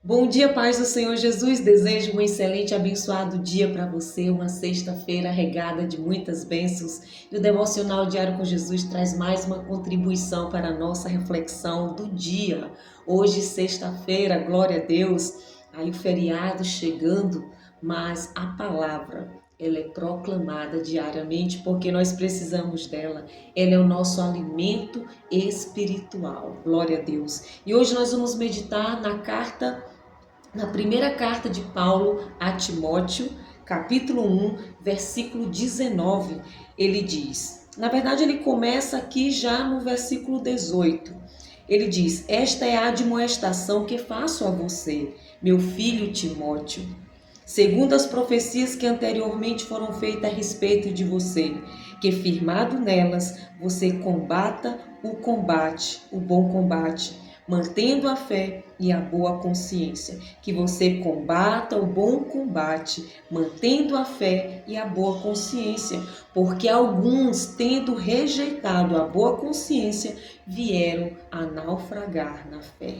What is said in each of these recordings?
Bom dia, paz do Senhor Jesus. Desejo um excelente, abençoado dia para você, uma sexta-feira regada de muitas bênçãos. E o Devocional Diário com Jesus traz mais uma contribuição para a nossa reflexão do dia. Hoje, sexta-feira, glória a Deus, aí o feriado chegando, mas a palavra, ela é proclamada diariamente porque nós precisamos dela. Ela é o nosso alimento espiritual. Glória a Deus. E hoje nós vamos meditar na primeira carta de Paulo a Timóteo, capítulo 1, versículo 19, ele diz, na verdade ele começa aqui já no versículo 18, ele diz, esta é a admoestação que faço a você, meu filho Timóteo, segundo as profecias que anteriormente foram feitas a respeito de você, que firmado nelas, você combata o bom combate, mantendo a fé e a boa consciência, que você combata o bom combate, mantendo a fé e a boa consciência, porque alguns, tendo rejeitado a boa consciência, vieram a naufragar na fé.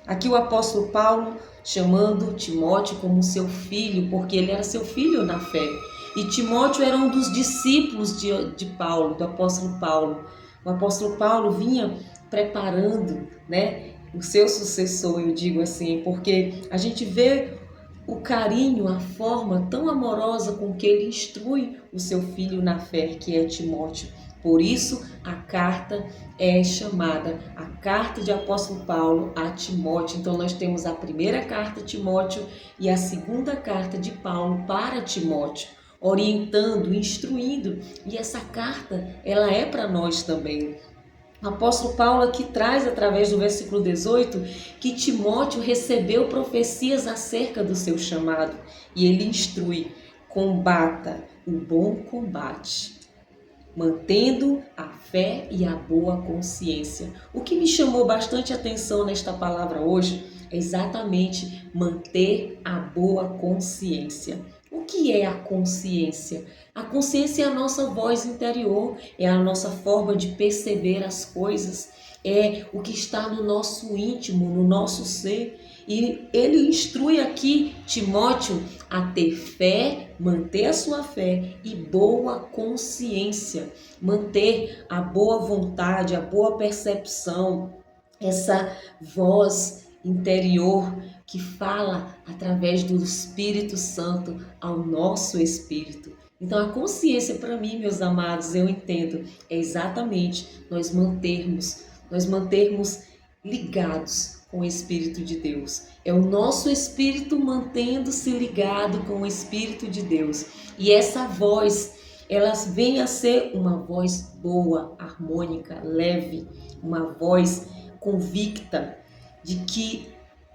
Aqui o apóstolo Paulo chamando Timóteo como seu filho, porque ele era seu filho na fé. E Timóteo era um dos discípulos de Paulo, do apóstolo Paulo. O apóstolo Paulo vinha preparando, né, o seu sucessor, eu digo assim, porque a gente vê o carinho, a forma tão amorosa com que ele instrui o seu filho na fé, que é Timóteo. Por isso, a carta é chamada a carta de apóstolo Paulo a Timóteo. Então, nós temos a primeira carta a Timóteo e a segunda carta de Paulo para Timóteo, orientando, instruindo. E essa carta, ela é para nós também. O apóstolo Paulo aqui traz, através do versículo 18, que Timóteo recebeu profecias acerca do seu chamado e ele instrui, combata o bom combate, mantendo a fé e a boa consciência. O que me chamou bastante atenção nesta palavra hoje é exatamente manter a boa consciência. O que é a consciência? A consciência é a nossa voz interior, é a nossa forma de perceber as coisas, é o que está no nosso íntimo, no nosso ser. E ele instrui aqui Timóteo a ter fé, manter a sua fé e boa consciência, manter a boa vontade, a boa percepção, essa voz interior que fala através do Espírito Santo ao nosso espírito. Então a consciência para mim, meus amados, eu entendo, é exatamente nós mantermos ligados com o Espírito de Deus. É o nosso espírito mantendo-se ligado com o Espírito de Deus. E essa voz, ela vem a ser uma voz boa, harmônica, leve, uma voz convicta de que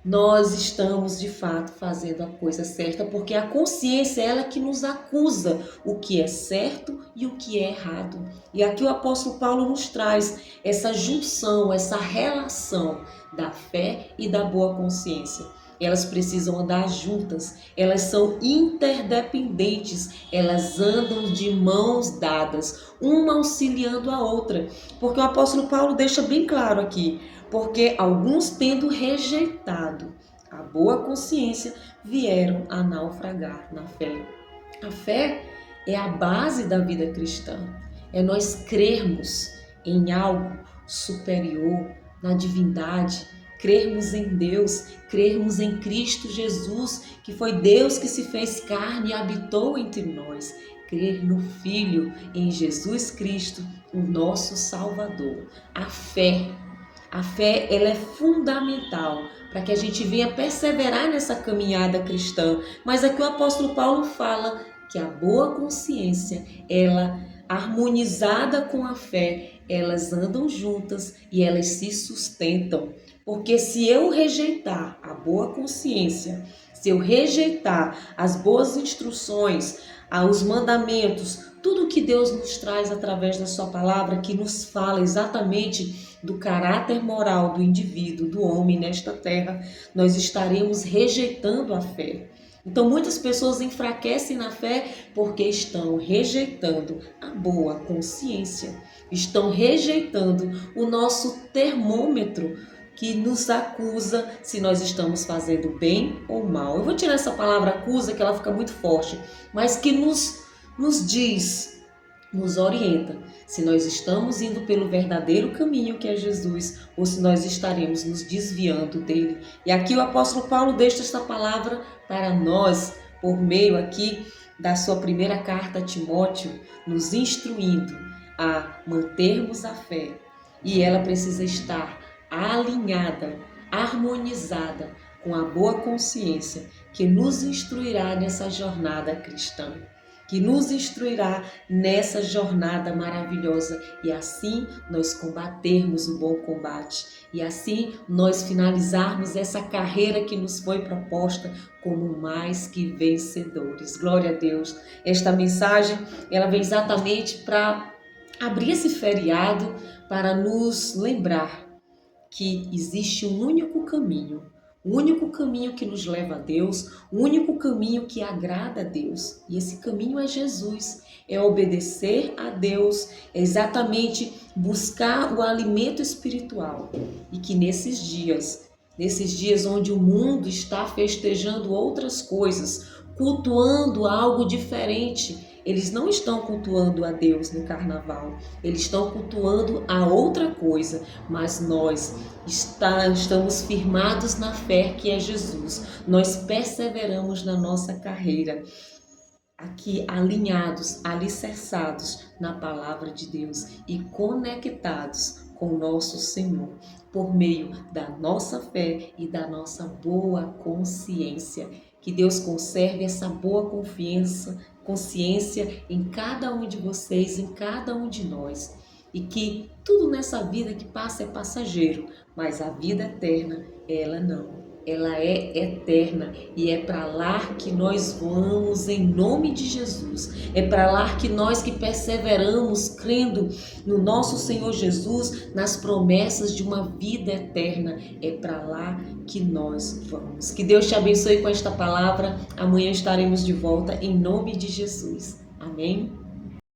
nós estamos de fato fazendo a coisa certa, porque a consciência é ela que nos acusa o que é certo e o que é errado. E aqui o apóstolo Paulo nos traz essa junção, essa relação da fé e da boa consciência. Elas precisam andar juntas, elas são interdependentes, elas andam de mãos dadas, uma auxiliando a outra. Porque o apóstolo Paulo deixa bem claro aqui, porque alguns, tendo rejeitado a boa consciência, vieram a naufragar na fé. A fé é a base da vida cristã, é nós crermos em algo superior, na divindade, crermos em Deus, crermos em Cristo Jesus, que foi Deus que se fez carne e habitou entre nós, crer no Filho, em Jesus Cristo, o nosso Salvador. A fé, ela é fundamental para que a gente venha perseverar nessa caminhada cristã. Mas aqui o apóstolo Paulo fala que a boa consciência, ela harmonizada com a fé, elas andam juntas e elas se sustentam. Porque se eu rejeitar a boa consciência, se eu rejeitar as boas instruções, os mandamentos, tudo que Deus nos traz através da sua palavra, que nos fala exatamente do caráter moral do indivíduo, do homem nesta terra, nós estaremos rejeitando a fé. Então muitas pessoas enfraquecem na fé porque estão rejeitando a boa consciência, estão rejeitando o nosso termômetro que nos acusa se nós estamos fazendo bem ou mal. Eu vou tirar essa palavra acusa, que ela fica muito forte, mas que nos diz, nos orienta se nós estamos indo pelo verdadeiro caminho que é Jesus ou se nós estaremos nos desviando dele. E aqui o apóstolo Paulo deixa esta palavra para nós, por meio aqui da sua primeira carta a Timóteo, nos instruindo a mantermos a fé. E ela precisa estar alinhada, harmonizada com a boa consciência que nos instruirá nessa jornada cristã, que nos instruirá nessa jornada maravilhosa, e assim nós combatermos o bom combate, e assim nós finalizarmos essa carreira que nos foi proposta como mais que vencedores. Glória a Deus! Esta mensagem, ela vem exatamente para abrir esse feriado, para nos lembrar que existe um único caminho, o único caminho que nos leva a Deus, o único caminho que agrada a Deus. E esse caminho é Jesus, é obedecer a Deus, é exatamente buscar o alimento espiritual. E que nesses dias onde o mundo está festejando outras coisas, cultuando algo diferente, eles não estão cultuando a Deus no carnaval, eles estão cultuando a outra coisa, mas nós estamos firmados na fé que é Jesus, nós perseveramos na nossa carreira, aqui alinhados, alicerçados na palavra de Deus e conectados com o nosso Senhor, por meio da nossa fé e da nossa boa consciência. Que Deus conserve essa boa consciência em cada um de vocês, em cada um de nós. E que tudo nessa vida que passa é passageiro, mas a vida eterna, ela não. Ela é eterna e é para lá que nós vamos em nome de Jesus. É para lá que nós que perseveramos crendo no nosso Senhor Jesus, nas promessas de uma vida eterna, é para lá que nós vamos. Que Deus te abençoe com esta palavra. Amanhã estaremos de volta em nome de Jesus. Amém?